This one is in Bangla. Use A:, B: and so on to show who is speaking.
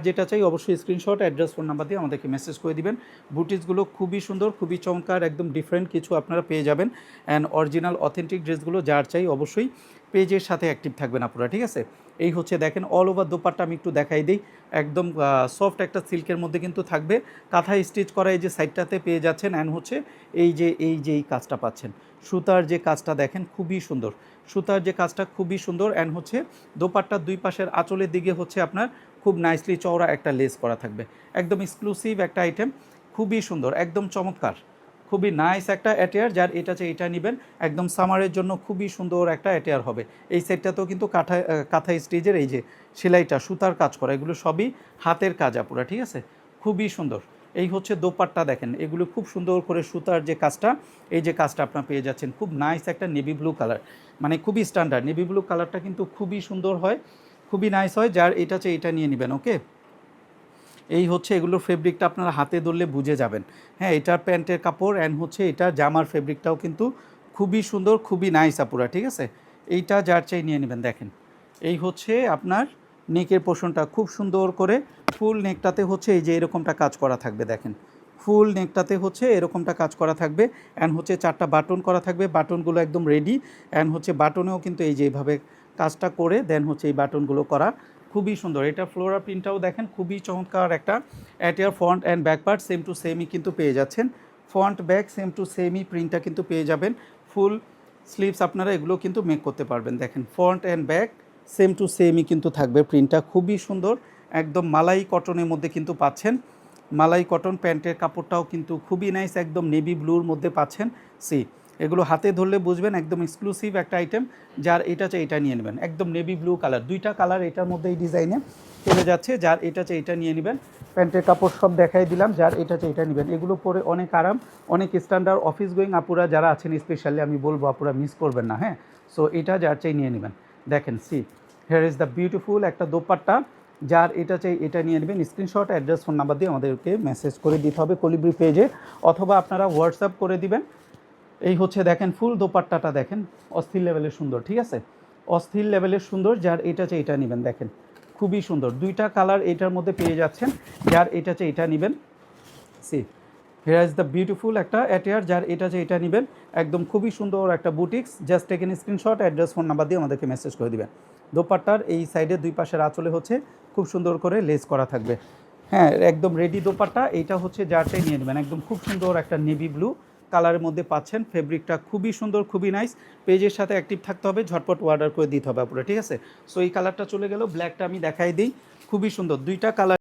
A: যেটা চাই অবশ্যই স্ক্রিনশট, অ্যাড্রেস, ফোন নাম্বার দিয়ে আমাদেরকে মেসেজ করে দিবেন। বুটিক্সগুলো খুবই সুন্দর, খুবই চমৎকার, একদম ডিফারেন্ট কিছু আপনারা পেয়ে যাবেন। অ্যান্ড অরিজিনাল অথেন্টিক ড্রেসগুলো যার চাই অবশ্যই পেজের সাথে অ্যাক্টিভ থাকবেন আপনারা, ঠিক আছে? এই হচ্ছে দেখেন অল ওভার দোপাট্টা আমি একটু দেখাই দিই। একদম সফট একটা সিল্কের মধ্যে কিন্তু থাকবে, কাঁথায় স্টিচ করা এই যে সাইডটাতে পেয়ে যাচ্ছেন। অ্যান্ড হচ্ছে এই কাজটা পাচ্ছেন, সুতার যে কাজটা দেখেন খুবই সুন্দর, সুতার যে কাজটা খুবই সুন্দর। অ্যান্ড হচ্ছে দোপাট্টার দুই পাশের আঁচলের দিকে হচ্ছে আপনার খুব নাইসলি চওড়া একটা লেস করা থাকবে, একদম এক্সক্লুসিভ একটা আইটেম, খুবই সুন্দর, একদম চমৎকার, খুবই নাইস একটা অ্যাটেয়ার। যার এটা চাই এটা নেবেন, একদম সামারের জন্য খুবই সুন্দর একটা অ্যাটেয়ার হবে। এই সেটটাতেও কিন্তু কাঁথা স্টিচের এই যে সেলাইটা, সুতার কাজ করা, এগুলো সবই হাতের কাজ আপুরা, ঠিক আছে? খুবই সুন্দর। এই হচ্ছে দোপাট্টা দেখেন, এগুলো খুব সুন্দর করে সুতার যে কাজটা, এই যে কাজটা আপনার পেয়ে যাচ্ছেন, খুব নাইস একটা নেভি ব্লু কালার, মানে খুবই স্ট্যান্ডার্ড নেভি ব্লু কালারটা কিন্তু খুবই সুন্দর হয়, খুবই নাইস হয়। যার এটা চাই এটা নিয়ে নেবেন। ওকে, এই হচ্ছে এগুলোর ফেব্রিকটা আপনারা হাতে ধরলে বুঝে যাবেন। হ্যাঁ, এটা প্যান্টের কাপড়, অ্যান্ড হচ্ছে এটা জামার ফেব্রিকটাও কিন্তু খুবই সুন্দর, খুবই নাইস আপুরা, ঠিক আছে? এইটা যার চাই নিয়ে নেবেন। দেখেন এই হচ্ছে আপনার নেকের পোর্শনটা, খুব সুন্দর করে ফুল নেকটাতে হচ্ছে এই যে এরকমটা কাজ করা থাকবে। দেখেন ফুল নেকটাতে হচ্ছে এরকমটা কাজ করা থাকবে। অ্যান্ড হচ্ছে 4টা বাটন করা থাকবে, বাটনগুলো একদম রেডি। অ্যান্ড হচ্ছে বাটনেও কিন্তু এই যে এইভাবে কাজটা করে দেন হচ্ছে এই বাটনগুলো করা, খুবই সুন্দর। এটা ফ্লোরা প্রিন্টটাও দেখেন খুবই চমৎকার একটা attire. Front and back part same to সেমই কিন্তু পেয়ে যাচ্ছেন, ফ্রন্ট ব্যাক সেম টু সেমই প্রিন্টটা কিন্তু পেয়ে যাবেন। ফুল স্লিভস আপনারা এগুলো কিন্তু মেক করতে পারবেন। দেখেন front and back same to সেমই কিন্তু থাকবে, প্রিন্টটা খুবই সুন্দর, একদম মালাই কটনের মধ্যে কিন্তু পাচ্ছেন। মালাই কটন প্যান্টের কাপড়টাও কিন্তু খুবই নাইস, একদম নেভি ব্লুর মধ্যে পাচ্ছেন। সি এগুলো হাতে ধরলে বুঝবেন, একদম এক্সক্লুসিভ একটা আইটেম। যার এটা চাই এটা নিয়ে নেবেন, একদম নেভি ব্লু কালার, দুইটা কালার এটার মধ্যে এই ডিজাইনে চলে যাচ্ছে। যার এটা চাই এটা নিয়ে নেবেন। প্যান্টের কাপড় সব দেখাই দিলাম, যার এটা চাই এটা নেবেন। এগুলো পরে অনেক আরাম, অনেক স্ট্যান্ডার্ড। অফিস গোয়িং আপুরা যারা আছেন স্পেশালি আমি বলবো আপুরা মিস করবেন না। হ্যাঁ, সো এটা যার চাই নিয়ে নেবেন। দেখেন see here is the beautiful একটা দোপাট্টা। যার এটা চাই এটা নিয়ে নেবেন। স্ক্রিনশট, অ্যাড্রেস, ফোন নাম্বার দিয়ে আমাদেরকে মেসেজ করে দিতে হবে কলিব্রি পেজে, অথবা আপনারা হোয়াটসঅ্যাপ করে দিবেন। এই হচ্ছে দেখেন ফুল দোপাট্টাটা দেখেন অস্থির লেভেলের সুন্দর, ঠিক আছে? অস্থির লেভেলের সুন্দর। যার এটা চাই এটা নেবেন। দেখেন খুবই সুন্দর, দুইটা কালার এটার মধ্যে পেয়ে যাচ্ছেন। যার এটা চাই এটা নেবেন। C here is the beautiful একটা অ্যাটেয়ার। যার এটা চাই এটা নেবেন, একদম খুবই সুন্দর একটা boutiques. Just taken screenshot, address, phone number দিয়ে আমাদেরকে মেসেজ করে দিবেন। দোপাট্টার এই সাইডে দুই পাশের আঁচলে হচ্ছে খুব সুন্দর করে লেস করা থাকবে। হ্যাঁ, একদম রেডি দোপাট্টা। এইটা হচ্ছে যারটাই নিয়ে নেবেন, একদম খুব সুন্দর একটা নেভি ব্লু কালারের মধ্যে পাচ্ছেন। ফেব্রিকটা খুবই সুন্দর, খুবই নাইস। পেজের সাথে অ্যাক্টিভ থাকতে হবে, ঝটপট অর্ডার করে দিতে হবে আপনারা, ঠিক আছে? সো এই কালারটা চলে গেল, ব্ল্যাকটা আমি দেখাই দিই, খুবই সুন্দর দুইটা কালার।